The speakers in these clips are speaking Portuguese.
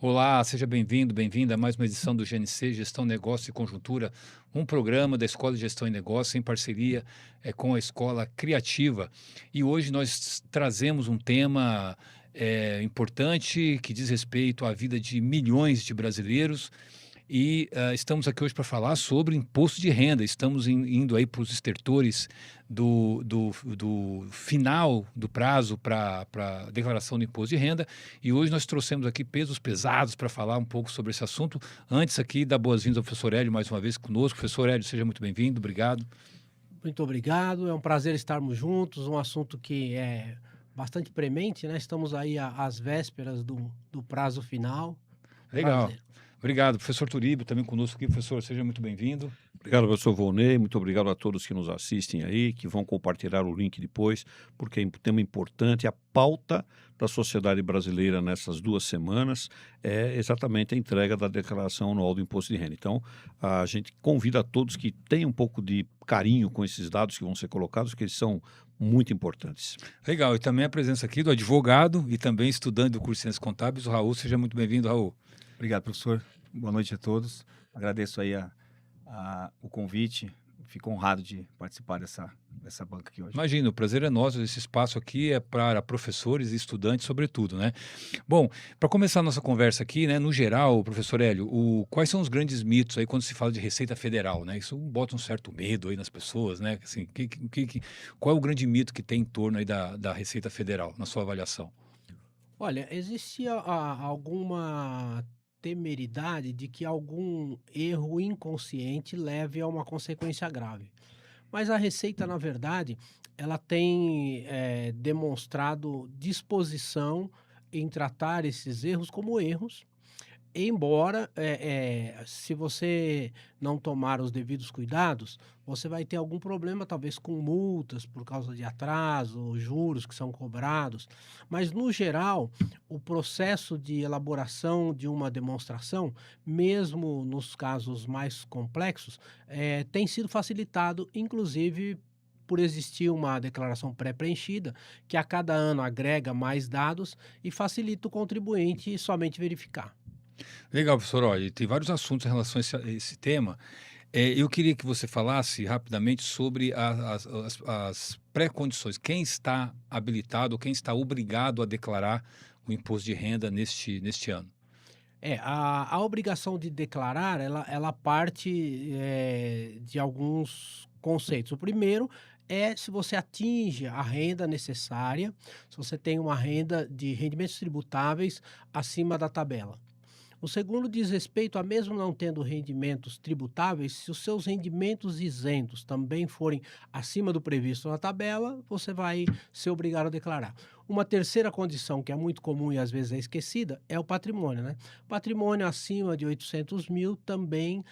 Olá, seja bem-vindo, bem-vinda a mais uma edição do GNC Gestão, Negócio e Conjuntura, um programa da Escola de Gestão e Negócio em parceria com a Escola Criativa. E hoje nós trazemos um tema importante que diz respeito à vida de milhões de brasileiros e estamos aqui hoje para falar sobre imposto de renda. Estamos indo aí para os estertores do final do prazo para a declaração do imposto de renda. E hoje nós trouxemos aqui pesos pesados para falar um pouco sobre esse assunto. Antes aqui, dar boas-vindas ao professor Hélio mais uma vez conosco. Professor Hélio, seja muito bem-vindo, obrigado. Muito obrigado, é um prazer estarmos juntos, um assunto que é bastante premente, né? Estamos aí às vésperas do prazo final. Legal. Prazer. Obrigado. Professor Turíbio também conosco aqui. Professor, seja muito bem-vindo. Obrigado, professor Volney. Muito obrigado a todos que nos assistem aí, que vão compartilhar o link depois, porque é um tema importante. A pauta da sociedade brasileira nessas 2 semanas é exatamente a entrega da declaração anual do imposto de renda. Então, a gente convida a todos que tenham um pouco de carinho com esses dados que vão ser colocados, porque eles são muito importantes. Legal. E também a presença aqui do advogado e também estudante do curso de Ciências Contábeis, o Raul. Seja muito bem-vindo, Raul. Obrigado, professor. Boa noite a todos. Agradeço aí o convite. Fico honrado de participar dessa banca aqui hoje. Imagina, o prazer é nosso. Esse espaço aqui é para professores e estudantes, sobretudo, né? Bom, para começar a nossa conversa aqui, né, no geral, professor Hélio, quais são os grandes mitos aí quando se fala de Receita Federal, né? Isso bota um certo medo aí nas pessoas, né? Assim, qual é o grande mito que tem em torno aí da Receita Federal, na sua avaliação? Olha, existe alguma temeridade de que algum erro inconsciente leve a uma consequência grave. Mas a Receita, na verdade, ela tem demonstrado disposição em tratar esses erros como erros. Embora, se você não tomar os devidos cuidados, você vai ter algum problema, talvez com multas por causa de atraso, juros que são cobrados, mas no geral, o processo de elaboração de uma demonstração, mesmo nos casos mais complexos, tem sido facilitado, inclusive por existir uma declaração pré-preenchida, que a cada ano agrega mais dados e facilita o contribuinte somente verificar. Legal, professor. Olha, tem vários assuntos em relação a esse tema. Eu queria que você falasse rapidamente sobre as pré-condições. Quem está habilitado, quem está obrigado a declarar o imposto de renda neste ano? A obrigação de declarar, ela parte, de alguns conceitos. O primeiro é se você atinge a renda necessária, se você tem uma renda de rendimentos tributáveis acima da tabela. O segundo diz respeito a mesmo não tendo rendimentos tributáveis, se os seus rendimentos isentos também forem acima do previsto na tabela, você vai ser obrigado a declarar. Uma terceira condição que é muito comum e às vezes é esquecida é o patrimônio, né? Patrimônio acima de 800 mil também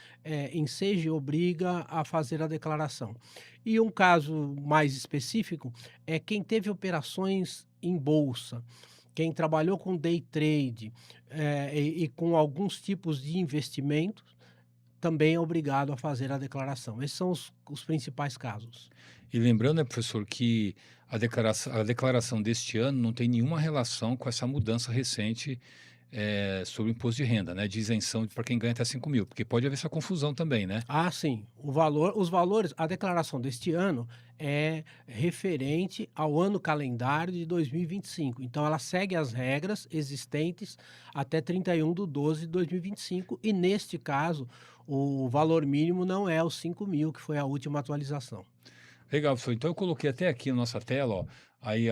enseja e obriga a fazer a declaração. E um caso mais específico é quem teve operações em bolsa. Quem trabalhou com day trade, e com alguns tipos de investimentos, também é obrigado a fazer a declaração. Esses são os principais casos. E lembrando, né, professor, que a declaração deste ano não tem nenhuma relação com essa mudança recente sobre o imposto de renda, né, de isenção para quem ganha até 5 mil, porque pode haver essa confusão também, né? Ah, sim, os valores, a declaração deste ano é referente ao ano calendário de 2025. Então ela segue as regras existentes até 31/12/2025 e neste caso, o valor mínimo não é os 5 mil, que foi a última atualização. Legal, professor. Então eu coloquei até aqui na nossa tela, ó, aí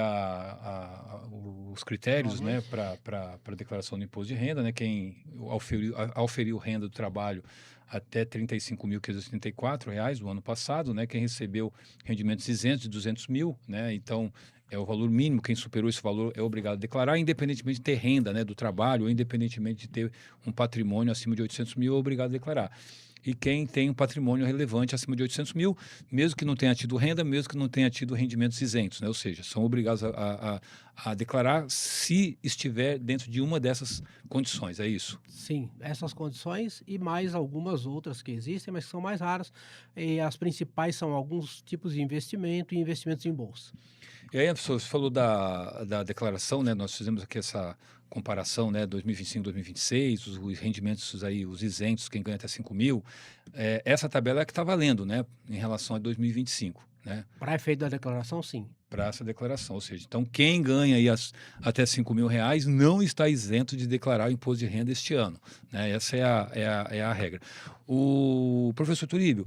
os critérios, né, Uhum. para declaração do imposto de renda, né, quem auferiu renda do trabalho até R$ 35.534 do ano passado, né, quem recebeu rendimentos isentos de 200 mil, né, então é o valor mínimo, quem superou esse valor é obrigado a declarar, independentemente de ter renda, né, do trabalho, ou independentemente de ter um patrimônio acima de 800 mil, é obrigado a declarar. E quem tem um patrimônio relevante acima de 800 mil, mesmo que não tenha tido renda, mesmo que não tenha tido rendimentos isentos, né? Ou seja, são obrigados a declarar se estiver dentro de uma dessas condições, é isso? Sim, essas condições e mais algumas outras que existem, mas que são mais raras, e as principais são alguns tipos de investimento e investimentos em bolsa. E aí, professor, você falou da declaração, né? Nós fizemos aqui comparação, né, 2025, 2026, os rendimentos aí, os isentos, quem ganha até 5 mil, essa tabela é a que está valendo, né, em relação a 2025, né? Para efeito da declaração, sim. Para essa declaração. Ou seja, então quem ganha aí até 5 mil reais não está isento de declarar o imposto de renda este ano, né? Essa é a regra. O professor Turíbio,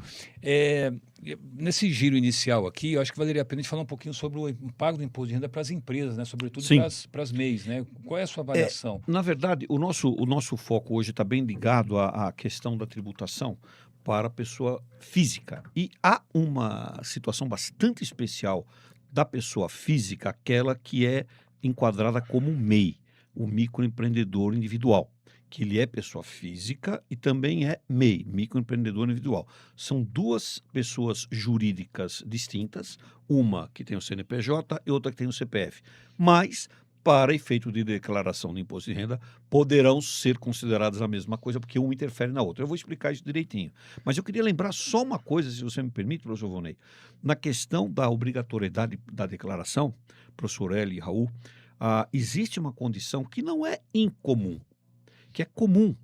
nesse giro inicial aqui, eu acho que valeria a pena a gente falar um pouquinho sobre o pago do imposto de renda para as empresas, né? Sobretudo Sim. para as MEIs, né? Qual é a sua avaliação? Na verdade, o nosso foco hoje está bem ligado à questão da tributação para a pessoa física. E há uma situação bastante especial da pessoa física, aquela que é enquadrada como MEI, o microempreendedor individual, que ele é pessoa física e também é MEI, microempreendedor individual. São duas pessoas jurídicas distintas, uma que tem o CNPJ e outra que tem o CPF. Mas, para efeito de declaração de imposto de renda, poderão ser consideradas a mesma coisa, porque uma interfere na outra. Eu vou explicar isso direitinho. Mas eu queria lembrar só uma coisa, se você me permite, professor Vonei. Na questão da obrigatoriedade da declaração, professor Eli e Raul, existe uma condição que não é incomum, que é comum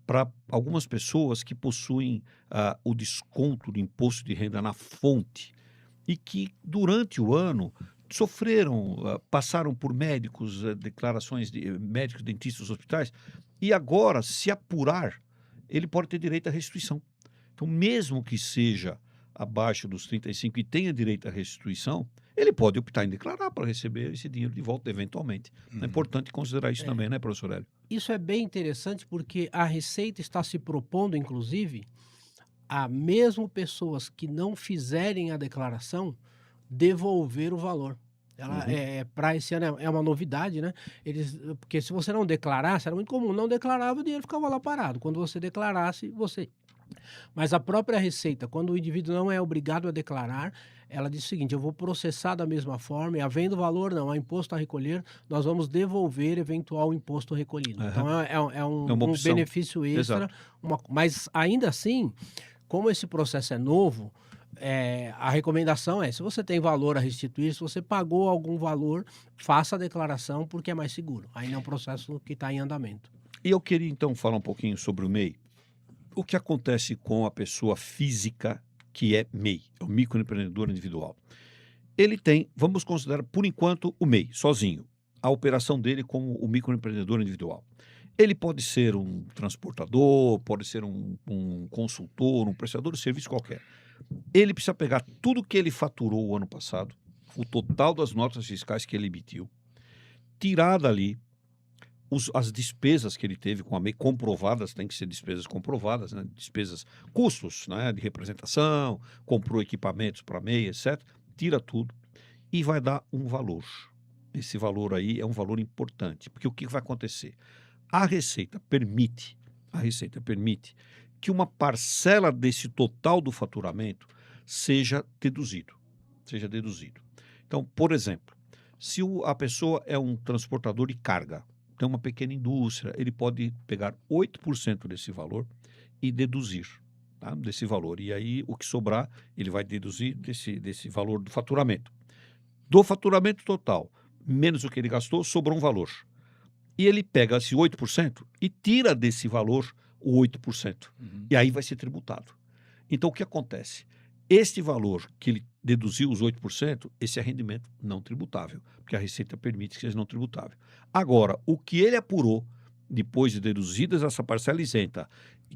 para algumas pessoas que possuem o desconto do imposto de renda na fonte e que, durante o ano, sofreram, passaram por médicos, declarações de médicos, dentistas, hospitais, e agora, se apurar, ele pode ter direito à restituição. Então, mesmo que seja abaixo dos 35 e tenha direito à restituição, ele pode optar em declarar para receber esse dinheiro de volta eventualmente. É importante considerar isso também, né, professor Hélio? Isso é bem interessante porque a Receita está se propondo, inclusive, a mesmo pessoas que não fizerem a declaração devolver o valor. Ela para esse ano é uma novidade, né? Porque se você não declarasse, era muito comum, não declarava, o dinheiro ficava lá parado. Quando você declarasse, você. Mas a própria Receita, quando o indivíduo não é obrigado a declarar, ela diz o seguinte: eu vou processar da mesma forma, e havendo valor, não há imposto a recolher, nós vamos devolver eventual imposto recolhido. Então é uma um opção. benefício extra, Exato. mas ainda assim, como esse processo é novo, a recomendação é, se você tem valor a restituir, se você pagou algum valor, faça a declaração porque é mais seguro. Ainda é um processo que está em andamento. E eu queria, então, falar um pouquinho sobre o MEI. O que acontece com a pessoa física que é MEI, é o microempreendedor individual? Ele tem, vamos considerar, por enquanto, o MEI, sozinho, a operação dele como o microempreendedor individual. Ele pode ser um transportador, pode ser um consultor, um prestador de serviço qualquer. Ele precisa pegar tudo que ele faturou o ano passado, o total das notas fiscais que ele emitiu, tirar dali as despesas que ele teve com a MEI comprovadas, tem que ser despesas comprovadas, né? Despesas, custos, né? De representação, comprou equipamentos para a MEI, etc. Tira tudo e vai dar um valor. Esse valor aí é um valor importante, porque o que vai acontecer? A Receita permite que uma parcela desse total do faturamento seja deduzido. Então, por exemplo, se a pessoa é um transportador de carga, tem uma pequena indústria, ele pode pegar 8% desse valor e deduzir, tá? Desse valor. E aí, o que sobrar, ele vai deduzir desse valor do faturamento. Do faturamento total, menos o que ele gastou, sobrou um valor. E ele pega esse 8% e tira desse valor o 8%. E aí vai ser tributado. Então, o que acontece? Este valor que ele deduziu, os 8%, esse é rendimento não tributável, porque a Receita permite que seja não tributável. Agora, o que ele apurou, depois de deduzidas essa parcela isenta,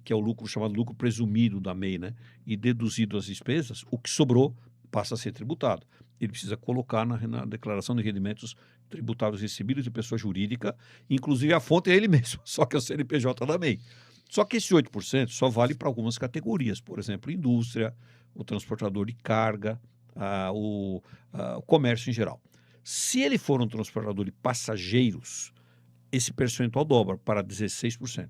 que é o lucro chamado lucro presumido da MEI, né? E deduzido as despesas, o que sobrou passa a ser tributado. Ele precisa colocar na declaração de rendimentos tributáveis recebidos de pessoa jurídica, inclusive a fonte é ele mesmo, só que é o CNPJ da MEI. Só que esse 8% só vale para algumas categorias, por exemplo, indústria, o transportador de carga, o comércio em geral. Se ele for um transportador de passageiros, esse percentual dobra para 16%.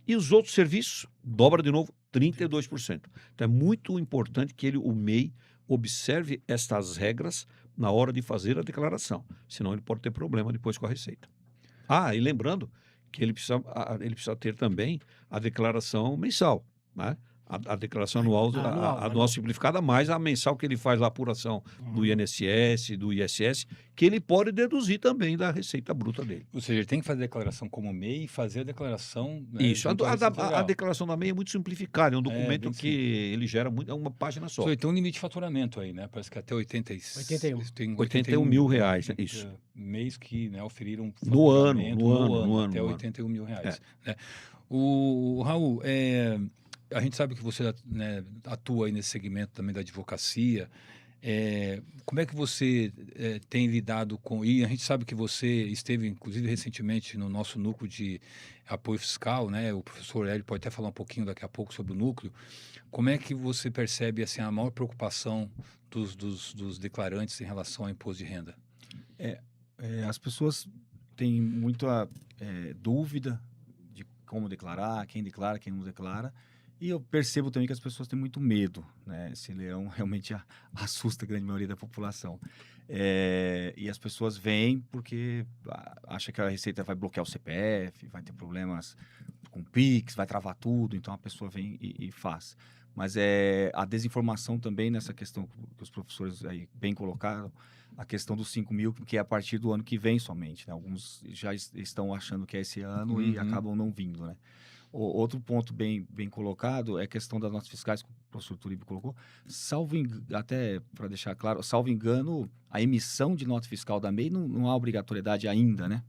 E os outros serviços dobra de novo 32%. Então é muito importante que o MEI observe estas regras na hora de fazer a declaração, senão ele pode ter problema depois com a Receita. E lembrando que ele precisa ter também a declaração mensal, né? A declaração anual, anual simplificada, mais a mensal que ele faz lá, a apuração do INSS, do ISS, que ele pode deduzir também da receita bruta dele. Ou seja, ele tem que fazer a declaração como MEI e fazer a declaração... né, Isso, junto à Receita a Federal. declaração da MEI é muito simplificada, é um documento bem que ele gera muito, é uma página só. Tem um limite de faturamento aí, né? Parece que até 81. Tem 81 mil reais, isso. Mês que, né, oferiram No ano, até 81 mil reais. Né? Raul, a gente sabe que você, né, atua aí nesse segmento também da advocacia. Como é que você tem lidado com... E a gente sabe que você esteve, inclusive, recentemente no nosso núcleo de apoio fiscal, né? O professor Hélio pode até falar um pouquinho daqui a pouco sobre o núcleo. Como é que você percebe assim, a maior preocupação dos declarantes em relação ao imposto de renda? As pessoas têm muita dúvida de como declarar, quem declara, quem não declara. E eu percebo também que as pessoas têm muito medo, né? Esse leão realmente assusta a grande maioria da população. E as pessoas vêm porque acham que a Receita vai bloquear o CPF, vai ter problemas com o Pix, vai travar tudo, então a pessoa vem e faz. Mas a desinformação também nessa questão que os professores aí bem colocaram, a questão dos 5 mil, que é a partir do ano que vem somente, né? Alguns já estão achando que é esse ano e acabam não vindo, né? Outro ponto bem colocado é a questão das notas fiscais, que o professor Turibe colocou. Até para deixar claro, salvo engano, a emissão de nota fiscal da MEI não há obrigatoriedade ainda, né?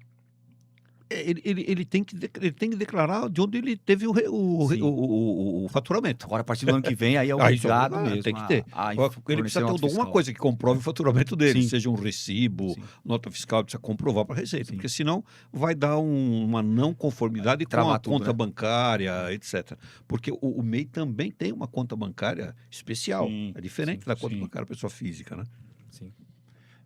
Ele tem que declarar de onde ele teve o faturamento. Agora, a partir do ano que vem, aí é obrigado mesmo. Tem que ter. Ele precisa ter alguma coisa que comprove o faturamento dele, seja um recibo, nota fiscal, precisa comprovar para a Receita, porque senão vai dar uma não conformidade com a conta bancária, etc. Porque o MEI também tem uma conta bancária especial, é diferente da conta bancária pessoa física, né? Sim.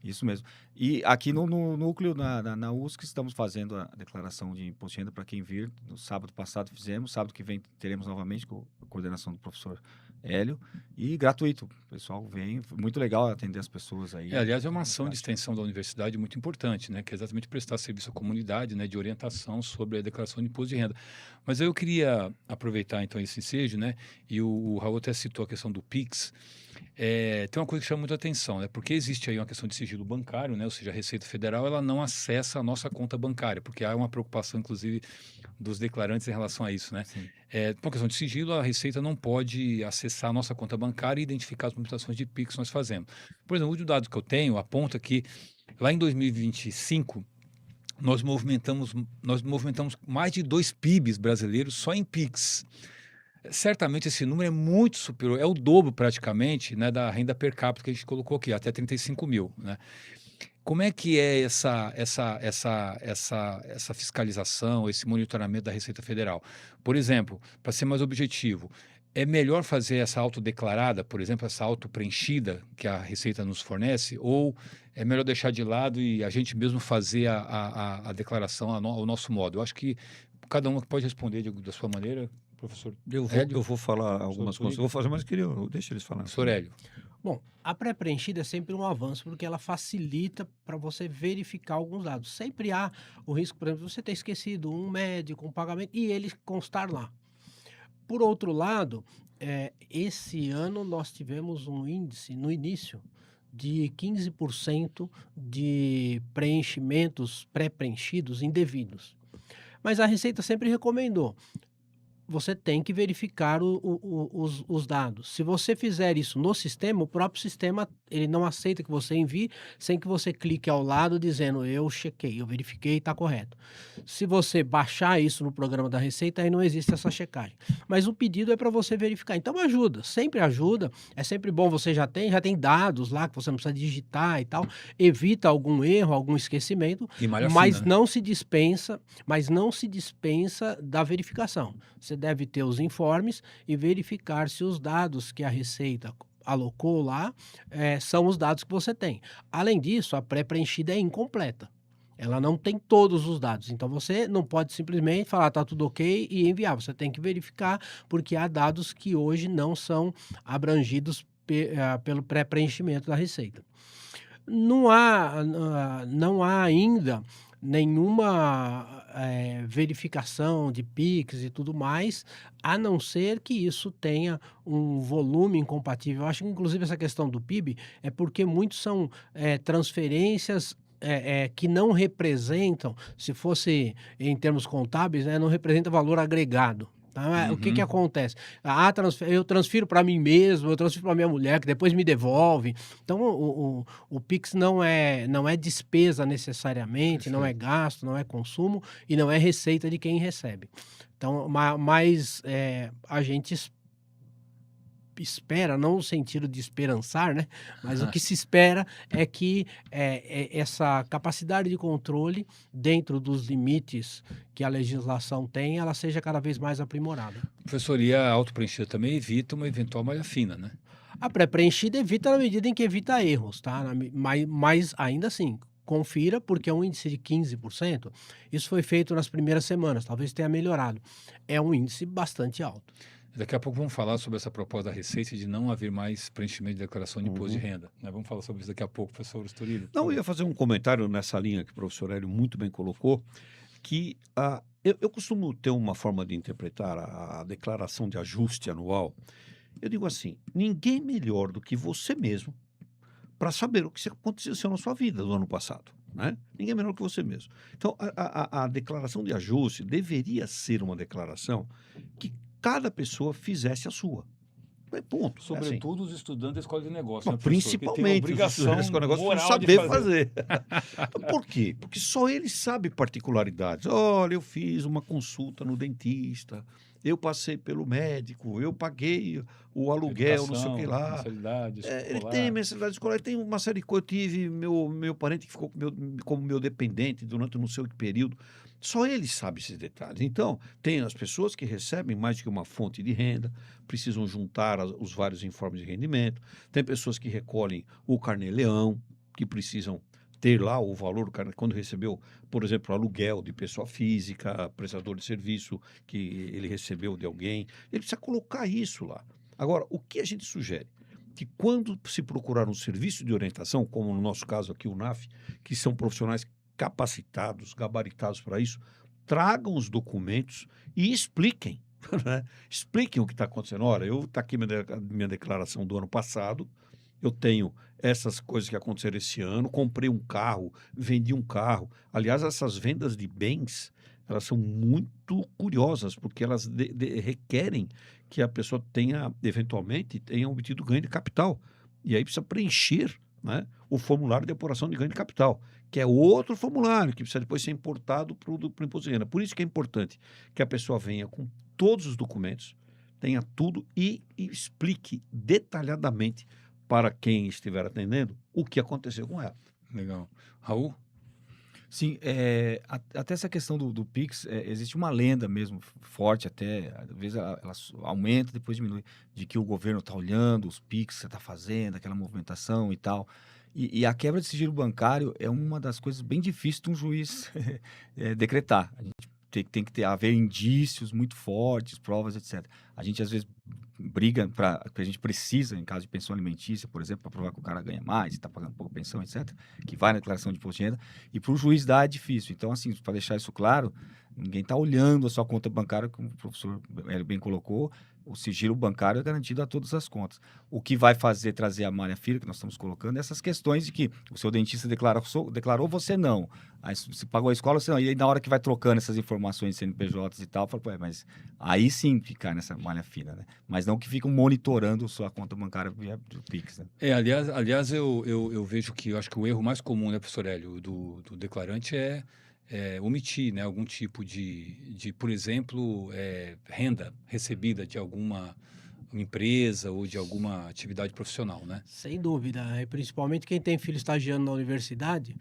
Isso mesmo. E aqui no núcleo, na USC, estamos fazendo a declaração de imposto de renda para quem vir. No sábado passado fizemos, sábado que vem teremos novamente com a coordenação do professor Hélio. E gratuito. O pessoal vem. Muito legal atender as pessoas aí. Aliás, é uma ação de extensão da universidade muito importante, né? Que é exatamente prestar serviço à comunidade, né? De orientação sobre a declaração de imposto de renda. Mas eu queria aproveitar, então, esse ensejo, né? E o Raul até citou a questão do Pix. Tem uma coisa que chama muita atenção, né? Porque existe aí uma questão de sigilo bancário, né? Ou seja, a Receita Federal ela não acessa a nossa conta bancária, porque há uma preocupação, inclusive, dos declarantes em relação a isso, né? Por questão de sigilo, a Receita não pode acessar a nossa conta bancária e identificar as movimentações de PIX que nós fazemos. Por exemplo, o último dado que eu tenho aponta que lá em 2025 nós movimentamos mais de 2 PIBs brasileiros só em PIX. Certamente esse número é muito superior, é o dobro praticamente, né, da renda per capita que a gente colocou aqui, até 35 mil. Né? Como é que é essa fiscalização, esse monitoramento da Receita Federal? Por exemplo, para ser mais objetivo, é melhor fazer essa autodeclarada, por exemplo, essa autopreenchida que a Receita nos fornece, ou é melhor deixar de lado e a gente mesmo fazer a declaração ao nosso modo? Eu acho que cada um pode responder da sua maneira. Professor eu vou falar algumas coisas. Eu vou fazer, mas deixa eles falarem. Professor Hélio. Bom, a pré-preenchida é sempre um avanço, porque ela facilita para você verificar alguns dados. Sempre há o risco, por exemplo, de você ter esquecido um médico, um pagamento, e ele constar lá. Por outro lado, esse ano nós tivemos um índice, no início, de 15% de preenchimentos pré-preenchidos indevidos. Mas a Receita sempre recomendou: você tem que verificar os dados. Se você fizer isso no sistema, o próprio sistema ele não aceita que você envie sem que você clique ao lado dizendo eu chequei, eu verifiquei, está correto. Se você baixar isso no programa da Receita, aí não existe essa checagem. Mas o pedido é para você verificar. Então ajuda, sempre ajuda. É sempre bom, você já tem dados lá que você não precisa digitar e tal. Evita algum erro, algum esquecimento, mas não se dispensa da verificação. Você deve ter os informes e verificar se os dados que a Receita alocou lá são os dados que você tem. Além disso, a pré-preenchida é incompleta. Ela não tem todos os dados. Então, você não pode simplesmente falar está tudo ok e enviar. Você tem que verificar, porque há dados que hoje não são abrangidos pelo pré-preenchimento da Receita. Não há ainda nenhuma verificação de PIX e tudo mais, a não ser que isso tenha um volume incompatível. Eu acho que, inclusive, essa questão do PIB é porque muitos são transferências que não representam, se fosse em termos contábeis, né, não representa valor agregado. Tá? O que que Uhum. acontece? Eu transfiro para mim mesmo, eu transfiro para minha mulher, que depois me devolve. Então, o Pix não é despesa necessariamente, não é Perfeito. gasto, não é consumo e não é receita de quem recebe. Então, mas a gente espera, não no sentido de esperançar, né? Mas o que se espera é que essa capacidade de controle, dentro dos limites que a legislação tem, ela seja cada vez mais aprimorada. Professor, e a autopreenchida também evita uma eventual malha fina, né? A pré-preenchida evita na medida em que evita erros, tá? Mas ainda assim, confira, porque é um índice de 15%. Isso foi feito nas primeiras semanas, talvez tenha melhorado. É um índice bastante alto. Daqui a pouco vamos falar sobre essa proposta da Receita de não haver mais preenchimento de declaração de imposto de Uhum. renda, né? Vamos falar sobre isso daqui a pouco, professor Estoril, por Não, eu favor. ia fazer um comentário nessa linha que o professor Hélio muito bem colocou, que eu costumo ter uma forma de interpretar a declaração de ajuste anual. Eu digo assim: ninguém melhor do que você mesmo para saber o que aconteceu na sua vida do ano passado. Né? Ninguém melhor que você mesmo. Então, a declaração de ajuste deveria ser uma declaração que cada pessoa fizesse a sua. É ponto. É assim. Sobretudo os estudantes da escola de negócio, Mas né, professor? Que tem a principalmente os obrigação estudantes com o negócio precisam moral de saber fazer. fazer. Por quê? Porque só eles sabem particularidades. Olha, eu fiz uma consulta no dentista, eu passei pelo médico, eu paguei o aluguel, não sei o que Educação, lá. mensalidade Ele tem escolar. mensalidade escolar, ele tem uma série de coisas. Eu tive meu parente que ficou como meu dependente durante não sei que período. Só ele sabe esses detalhes. Então, tem as pessoas que recebem mais do que uma fonte de renda, precisam juntar os vários informes de rendimento. Tem pessoas que recolhem o carnê-leão, que precisam ter lá o valor do carnê, quando recebeu, por exemplo, aluguel de pessoa física, prestador de serviço que ele recebeu de alguém. Ele precisa colocar isso lá. Agora, o que a gente sugere? Que quando se procurar um serviço de orientação, como no nosso caso aqui o NAF, que são profissionais capacitados, gabaritados para isso, tragam os documentos e expliquem, né? Expliquem o que está acontecendo. Olha, está aqui minha declaração do ano passado, eu tenho essas coisas que aconteceram esse ano, comprei um carro, vendi um carro. Aliás, essas vendas de bens, elas são muito curiosas, porque elas requerem que a pessoa tenha obtido ganho de capital. E aí precisa preencher, né, o formulário de apuração de ganho de capital, que é outro formulário que precisa depois ser importado para o imposto de renda. Por isso que é importante que a pessoa venha com todos os documentos, tenha tudo e explique detalhadamente para quem estiver atendendo o que aconteceu com ela. Legal. Raul? Sim, até essa questão do Pix, existe uma lenda mesmo, forte até, às vezes ela aumenta, depois diminui, de que o governo está olhando os Pix que você está fazendo, aquela movimentação e tal. E a quebra de sigilo bancário é uma das coisas bem difíceis de um juiz decretar. A gente tem que haver indícios muito fortes, provas, etc. A gente, às vezes, briga que a gente precisa, em caso de pensão alimentícia, por exemplo, para provar que o cara ganha mais, está pagando pouco pensão, etc., que vai na declaração de imposto de renda, e para o juiz dar é difícil. Então, assim, para deixar isso claro, ninguém está olhando a sua conta bancária, como o professor Hélio bem colocou, o sigilo bancário é garantido a todas as contas. O que vai trazer a malha fina, que nós estamos colocando, é essas questões de que o seu dentista declarou, você não. Aí você pagou a escola, você não. E aí, na hora que vai trocando essas informações de CNPJs e tal, fala, pô, mas aí sim ficar nessa malha fina, né? Mas não que ficam monitorando sua conta bancária via do Pix, né? Aliás, eu vejo que eu acho que o erro mais comum, né, professor Hélio, do declarante é omitir, né, algum tipo de, por exemplo, renda recebida de alguma empresa ou de alguma atividade profissional, né? Sem dúvida, principalmente quem tem filho estagiando na universidade,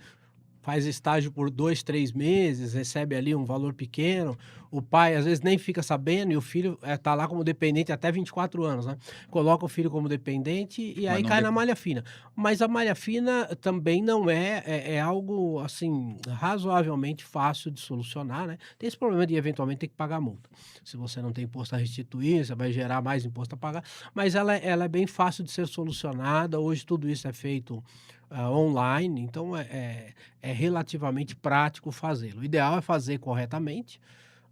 faz estágio por 2, 3 meses, recebe ali um valor pequeno, o pai às vezes nem fica sabendo e o filho está lá como dependente até 24 anos, né? Coloca o filho como dependente e Mas aí não cai de... na malha fina. Mas a malha fina também não é algo, assim, razoavelmente fácil de solucionar, né? Tem esse problema de eventualmente ter que pagar multa. Se você não tem imposto a restituir, você vai gerar mais imposto a pagar, mas ela é bem fácil de ser solucionada. Hoje tudo isso é feito online, então é relativamente prático fazê-lo. O ideal é fazer corretamente,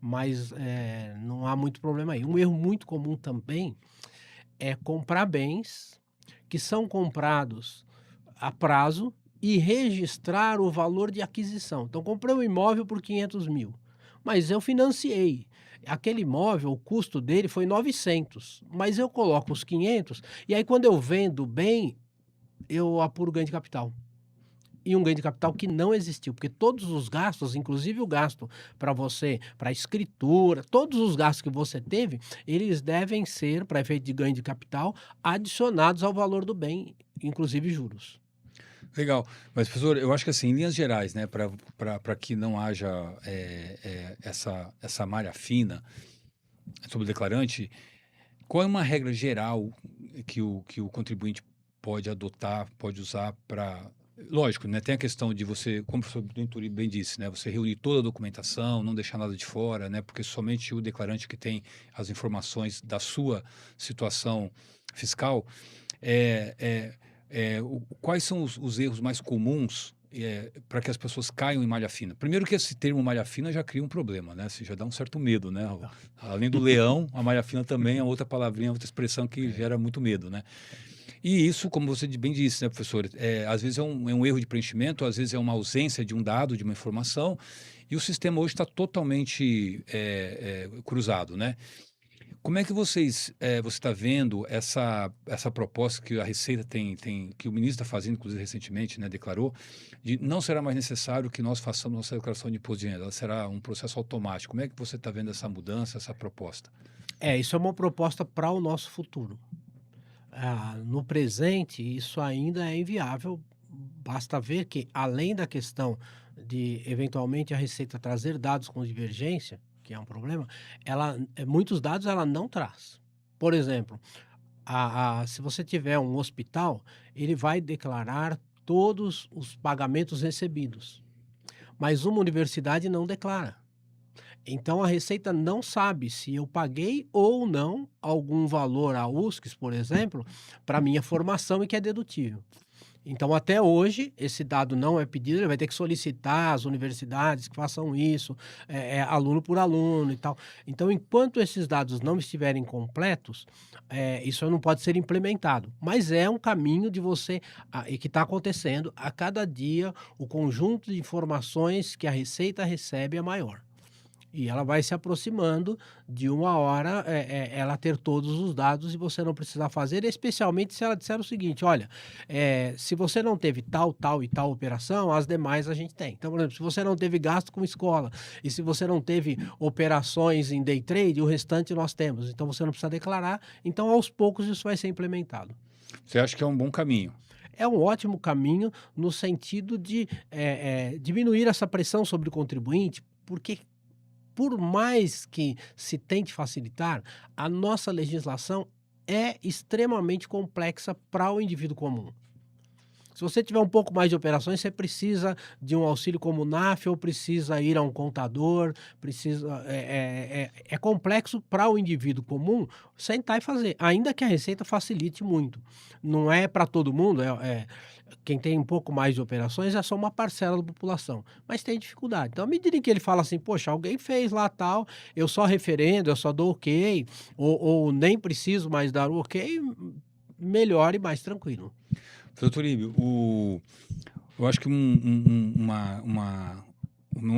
mas não há muito problema aí. Um erro muito comum também é comprar bens que são comprados a prazo e registrar o valor de aquisição. Então, comprei um imóvel por 500.000, mas eu financiei. Aquele imóvel, o custo dele foi 900, mas eu coloco os 500 e aí quando eu vendo o bem, eu apuro ganho de capital. E um ganho de capital que não existiu, porque todos os gastos, inclusive o gasto para você, para escritura, todos os gastos que você teve, eles devem ser, para efeito de ganho de capital, adicionados ao valor do bem, inclusive juros. Legal. Mas, professor, eu acho que assim, em linhas gerais, né, para que não haja essa malha fina sobre o declarante, qual é uma regra geral que o contribuinte pode adotar, pode usar para. Lógico, né? Tem a questão de você, como o professor Venturi bem disse, né? Você reunir toda a documentação, não deixar nada de fora, né? Porque somente o declarante que tem as informações da sua situação fiscal. Quais são os erros mais comuns para que as pessoas caiam em malha fina? Primeiro que esse termo malha fina já cria um problema, né? Você já dá um certo medo, né? Além do leão, a malha fina também é outra palavrinha, outra expressão que gera muito medo, né? E isso, como você bem disse, né, professor, às vezes é um erro de preenchimento, às vezes é uma ausência de um dado, de uma informação, e o sistema hoje está totalmente cruzado, né? Como é que você está vendo essa proposta que a Receita que o ministro está fazendo, inclusive recentemente, né, declarou, de não será mais necessário que nós façamos nossa declaração de imposto de renda, ela será um processo automático. Como é que você está vendo essa mudança, essa proposta? Isso é uma proposta para o nosso futuro. No presente, isso ainda é inviável. Basta ver que, além da questão de, eventualmente, a Receita trazer dados com divergência, que é um problema, muitos dados ela não traz. Por exemplo, se você tiver um hospital, ele vai declarar todos os pagamentos recebidos, mas uma universidade não declara. Então a Receita não sabe se eu paguei ou não algum valor à USCs, por exemplo, para minha formação e que é dedutível. Então, até hoje, esse dado não é pedido, ele vai ter que solicitar às universidades que façam isso, aluno por aluno e tal. Então, enquanto esses dados não estiverem completos, isso não pode ser implementado. Mas é um caminho de você, e que está acontecendo, a cada dia o conjunto de informações que a Receita recebe é maior. E ela vai se aproximando de uma hora, ela ter todos os dados e você não precisar fazer, especialmente se ela disser o seguinte: olha, se você não teve tal, tal e tal operação, as demais a gente tem. Então, por exemplo, se você não teve gasto com escola e se você não teve operações em day trade, o restante nós temos. Então, você não precisa declarar. Então, aos poucos, isso vai ser implementado. Você acha que é um bom caminho? É um ótimo caminho no sentido de diminuir essa pressão sobre o contribuinte, porque por mais que se tente facilitar, a nossa legislação é extremamente complexa para o indivíduo comum. Se você tiver um pouco mais de operações, você precisa de um auxílio como o NAF ou precisa ir a um contador, é complexo para o indivíduo comum sentar e fazer, ainda que a Receita facilite muito. Não é para todo mundo, quem tem um pouco mais de operações é só uma parcela da população, mas tem dificuldade. Então, à medida em que ele fala assim, poxa, alguém fez lá tal, eu só referendo, eu só dou ok, ou nem preciso mais dar o ok, melhor e mais tranquilo. Doutor Toribio, eu acho que uma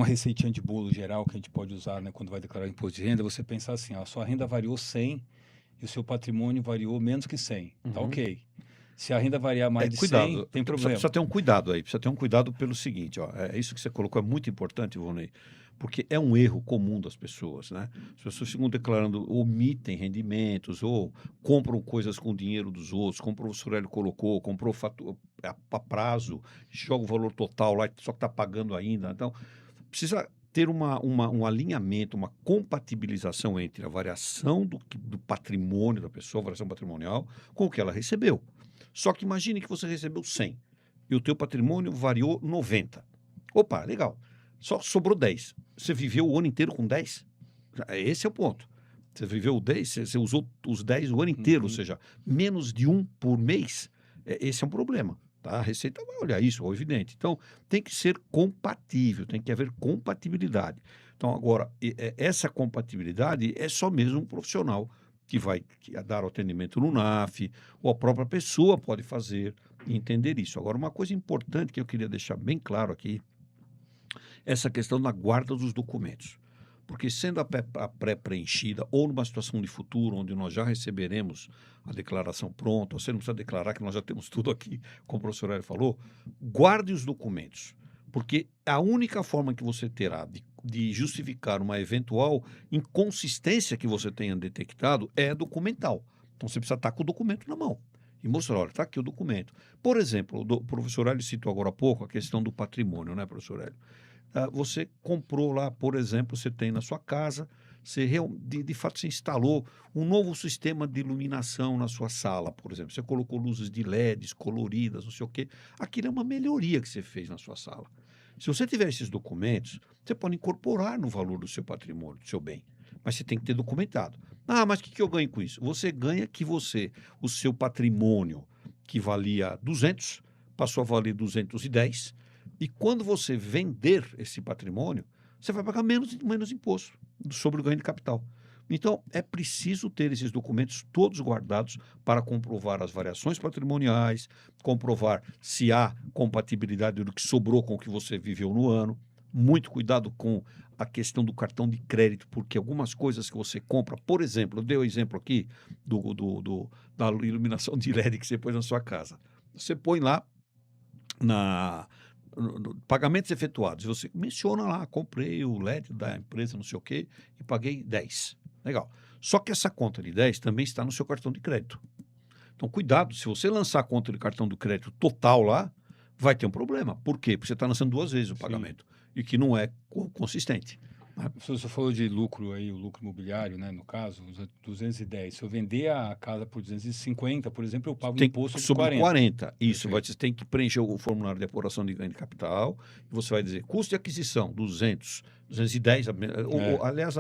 receitinha de bolo geral que a gente pode usar, né, quando vai declarar imposto de renda, você pensar assim, ó, a sua renda variou 100 e o seu patrimônio variou menos que 100. Tá ok. Se a renda variar mais de 100, tem problema. Precisa ter um cuidado aí. Precisa ter um cuidado pelo seguinte, ó, isso que você colocou é muito importante, Ivonei, porque é um erro comum das pessoas, né? As pessoas ficam declarando, omitem rendimentos, ou compram coisas com o dinheiro dos outros, comprou o Sorelli colocou, comprou a prazo, joga o valor total lá, só que está pagando ainda. Então, precisa ter um alinhamento, uma compatibilização entre a variação do patrimônio da pessoa, a variação patrimonial, com o que ela recebeu. Só que imagine que você recebeu 100 e o teu patrimônio variou 90. Opa, legal. Só sobrou 10. Você viveu o ano inteiro com 10? Esse é o ponto. Você viveu 10, você usou os 10 o ano inteiro, ou seja, menos de um por mês. Esse é um problema. Tá? A Receita vai olhar isso, é evidente. Então, tem que ser compatível, tem que haver compatibilidade. Então, agora, essa compatibilidade é só mesmo um profissional que vai dar o atendimento no NAF, ou a própria pessoa pode fazer e entender isso. Agora, uma coisa importante que eu queria deixar bem claro aqui, essa questão da guarda dos documentos. Porque sendo a pré-preenchida ou numa situação de futuro, onde nós já receberemos a declaração pronta, você não precisa declarar que nós já temos tudo aqui, como o professor Hélio falou, guarde os documentos. Porque a única forma que você terá de justificar uma eventual inconsistência que você tenha detectado é documental. Então você precisa estar com o documento na mão e mostrar, olha, está aqui o documento. Por exemplo, o professor Hélio citou agora há pouco a questão do patrimônio, né, professor Hélio? Você comprou lá, por exemplo, você tem na sua casa, você de fato você instalou um novo sistema de iluminação na sua sala, por exemplo. Você colocou luzes de LEDs coloridas, não sei o quê. Aquilo é uma melhoria que você fez na sua sala. Se você tiver esses documentos, você pode incorporar no valor do seu patrimônio, do seu bem. Mas você tem que ter documentado. Ah, mas o que eu ganho com isso? Você ganha que o seu patrimônio, que valia 200, passou a valer 210. E quando você vender esse patrimônio, você vai pagar menos imposto sobre o ganho de capital. Então, é preciso ter esses documentos todos guardados para comprovar as variações patrimoniais, comprovar se há compatibilidade do que sobrou com o que você viveu no ano. Muito cuidado com a questão do cartão de crédito, porque algumas coisas que você compra, por exemplo, eu dei o exemplo aqui da iluminação de LED que você pôs na sua casa. Você põe lá pagamentos efetuados, você menciona lá, comprei o LED da empresa, não sei o quê, e paguei 10. Legal. Só que essa conta de 10 também está no seu cartão de crédito. Então, cuidado, se você lançar a conta de cartão de crédito total lá, vai ter um problema. Por quê? Porque você está lançando 2 vezes o pagamento, e que não é consistente. Você falou de lucro aí, o lucro imobiliário, né? No caso, os 210. Se eu vender a casa por 250, por exemplo, eu pago imposto de sobre 40. Isso, Perfeito. você tem que preencher o formulário de apuração de ganho de capital, e você vai dizer custo de aquisição, 200, 210. Aliás,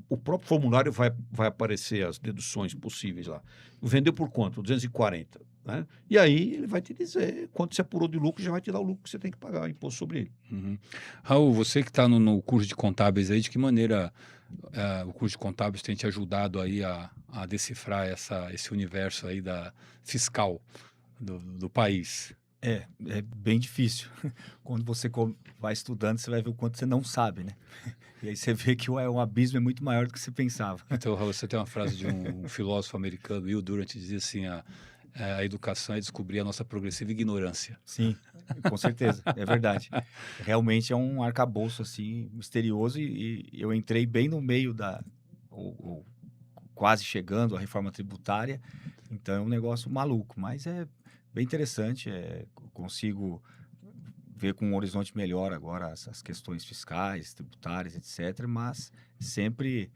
o próprio formulário vai aparecer as deduções possíveis lá. Vendeu por quanto? 240. Né? E aí ele vai te dizer quanto você apurou de lucro, já vai te dar o lucro que você tem que pagar, imposto sobre ele. Uhum. Raul, você que está no curso de contábeis aí, de que maneira o curso de contábeis tem te ajudado aí a decifrar esse universo aí fiscal do país? É bem difícil. Quando você vai estudando, você vai ver o quanto você não sabe, né? E aí você vê que um abismo é muito maior do que você pensava. Então, Raul, você tem uma frase de um filósofo americano, Will Durant, que dizia assim, a educação é descobrir a nossa progressiva ignorância. Sim, com certeza, é verdade. Realmente é um arcabouço assim misterioso e eu entrei bem no meio ou quase chegando à reforma tributária, então é um negócio maluco, mas é bem interessante, consigo ver com um horizonte melhor agora as questões fiscais, tributárias, etc., mas sempre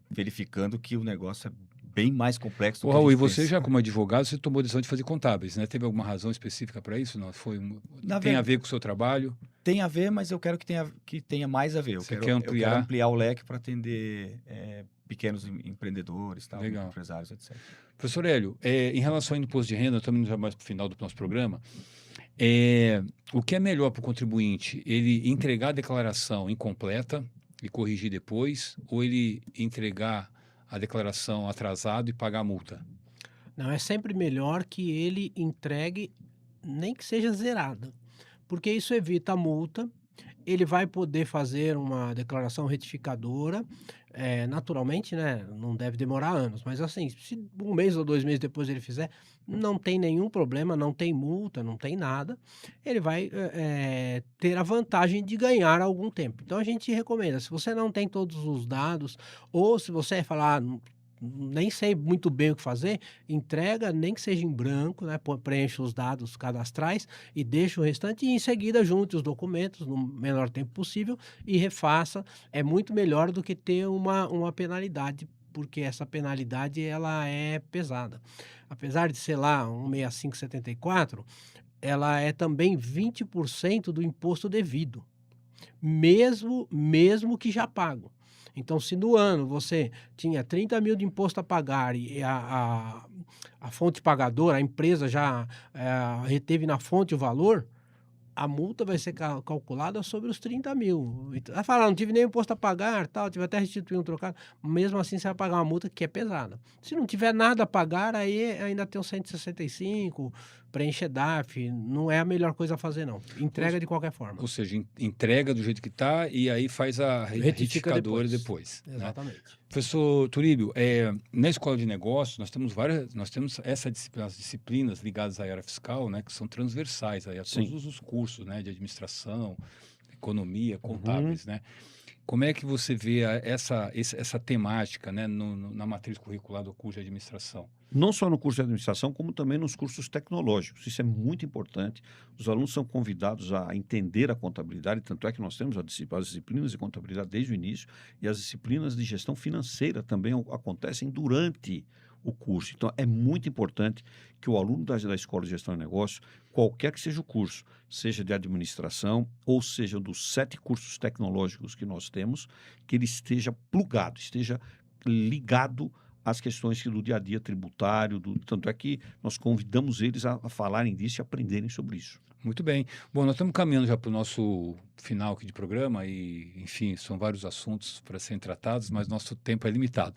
verificando que o negócio é bem mais complexo do que a Raul, e gente você pensa. já como advogado, você tomou a decisão de fazer contábeis, né? Teve alguma razão específica para isso? Não? Tem a ver com o seu trabalho? Tem a ver, mas eu quero que tenha mais a ver. Eu quero ampliar o leque para atender pequenos empreendedores, tal, Legal. empresários, etc. Professor Hélio, em relação ao imposto de renda, estamos indo já mais para o final do nosso programa. O que é melhor para o contribuinte? Ele entregar a declaração incompleta e corrigir depois, ou ele entregar a declaração atrasado e pagar a multa? Não, é sempre melhor que ele entregue, nem que seja zerada, porque isso evita a multa. Ele vai poder fazer uma declaração retificadora, naturalmente, né? Não deve demorar anos, mas assim, se 1 mês ou 2 meses depois ele fizer, não tem nenhum problema, não tem multa, não tem nada. Ele vai ter a vantagem de ganhar algum tempo. Então a gente recomenda, se você não tem todos os dados, ou se você falar, nem sei muito bem o que fazer, entrega, nem que seja em branco, né? Preenche os dados cadastrais e deixa o restante e em seguida junte os documentos no menor tempo possível e refaça. É muito melhor do que ter uma penalidade, porque essa penalidade ela é pesada. Apesar de ser lá 165,74, ela é também 20% do imposto devido, mesmo que já pago. Então, se no ano você tinha 30 mil de imposto a pagar e a fonte pagadora, a empresa já reteve na fonte o valor, a multa vai ser calculada sobre os 30 mil. Então, vai falar, não tive nem imposto a pagar, tal, tive até restituir um trocado. Mesmo assim, você vai pagar uma multa que é pesada. Se não tiver nada a pagar, aí ainda tem o 165, preenche DARF, não é a melhor coisa a fazer, não. Entrega de qualquer forma. Ou seja, entrega do jeito que está e aí faz a Retifica retificadora depois. Né? Exatamente. Professor Turíbio, na Escola de Negócios nós temos as disciplinas ligadas à área fiscal, né, que são transversais aí a Sim. todos os cursos, né, de administração, economia, contábeis, né? Como é que você vê essa temática, né, na matriz curricular do curso de administração? Não só no curso de administração, como também nos cursos tecnológicos. Isso é muito importante. Os alunos são convidados a entender a contabilidade, tanto é que nós temos as disciplinas de contabilidade desde o início, e as disciplinas de gestão financeira também acontecem durante o curso. Então, é muito importante que o aluno da Escola de Gestão de Negócios, qualquer que seja o curso, seja de administração ou seja dos 7 cursos tecnológicos que nós temos, que ele esteja plugado, esteja ligado às questões do dia a dia tributário, tanto é que nós convidamos eles a falarem disso e aprenderem sobre isso. Muito bem. Bom, nós estamos caminhando já para o nosso final aqui de programa e, enfim, são vários assuntos para serem tratados, mas nosso tempo é limitado.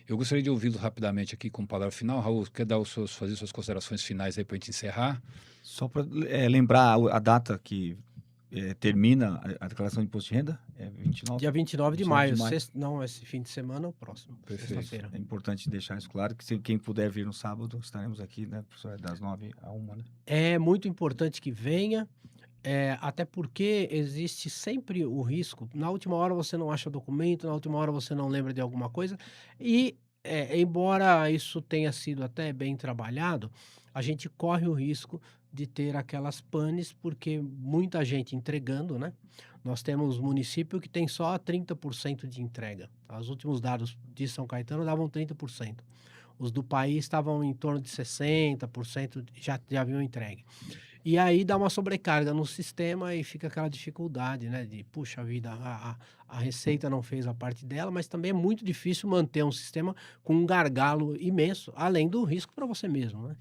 Eu gostaria de ouvi-lo rapidamente aqui com palavra final. Raul, quer fazer suas considerações finais aí para a gente encerrar? Só para lembrar a data que termina a declaração de imposto de renda, é 29. Dia 29 de 29 maio. de maio. Não, esse fim de semana é o próximo. Perfeito. Sexta-feira. É importante deixar isso claro, que quem puder vir no sábado, estaremos aqui, né, professor, das 9 à 1, né? É muito importante que venha, até porque existe sempre o risco. Na última hora você não acha documento, na última hora você não lembra de alguma coisa. E, embora isso tenha sido até bem trabalhado, a gente corre o risco de ter aquelas panes, porque muita gente entregando, né? Nós temos município que tem só 30% de entrega. Os últimos dados de São Caetano davam 30%. Os do país estavam em torno de 60%, já haviam entregue. E aí dá uma sobrecarga no sistema e fica aquela dificuldade, né? De, puxa vida, a Receita não fez a parte dela, mas também é muito difícil manter um sistema com um gargalo imenso, além do risco para você mesmo, né?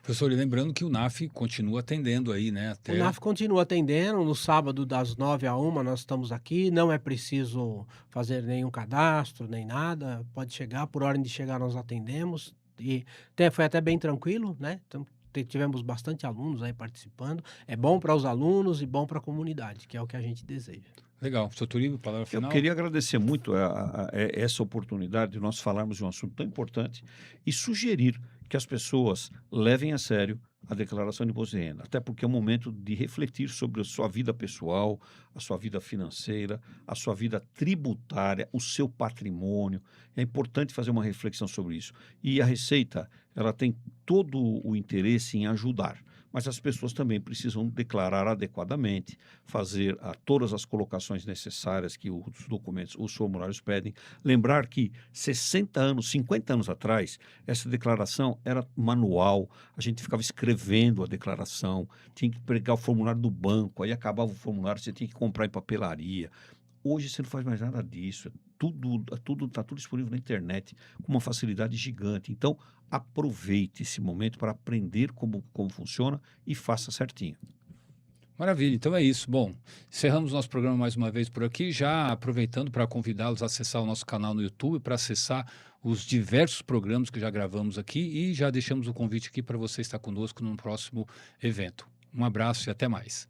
Professor, e lembrando que o NAF continua atendendo aí, né? O NAF continua atendendo, no sábado das 9 à 1 nós estamos aqui, não é preciso fazer nenhum cadastro, nem nada, pode chegar, por ordem de chegar nós atendemos, e foi até bem tranquilo, né? Então, tivemos bastante alunos aí participando, é bom para os alunos e bom para a comunidade, que é o que a gente deseja. Legal. Professor Turíbio, palavra final. Eu queria agradecer muito essa oportunidade de nós falarmos de um assunto tão importante e sugerir que as pessoas levem a sério a declaração de imposto de renda, até porque é um momento de refletir sobre a sua vida pessoal, a sua vida financeira, a sua vida tributária, o seu patrimônio. É importante fazer uma reflexão sobre isso. E a Receita, ela tem todo o interesse em ajudar, mas as pessoas também precisam declarar adequadamente, fazer todas as colocações necessárias que os documentos, os formulários pedem. Lembrar que 60 anos, 50 anos atrás, essa declaração era manual, a gente ficava escrevendo a declaração, tinha que pegar o formulário do banco, aí acabava o formulário, você tinha que comprar em papelaria. Hoje você não faz mais nada disso, está tudo disponível na internet com uma facilidade gigante. Então, aproveite esse momento para aprender como funciona e faça certinho. Maravilha, então é isso. Bom, encerramos nosso programa mais uma vez por aqui, já aproveitando para convidá-los a acessar o nosso canal no YouTube, para acessar os diversos programas que já gravamos aqui e já deixamos o convite aqui para você estar conosco no próximo evento. Um abraço e até mais.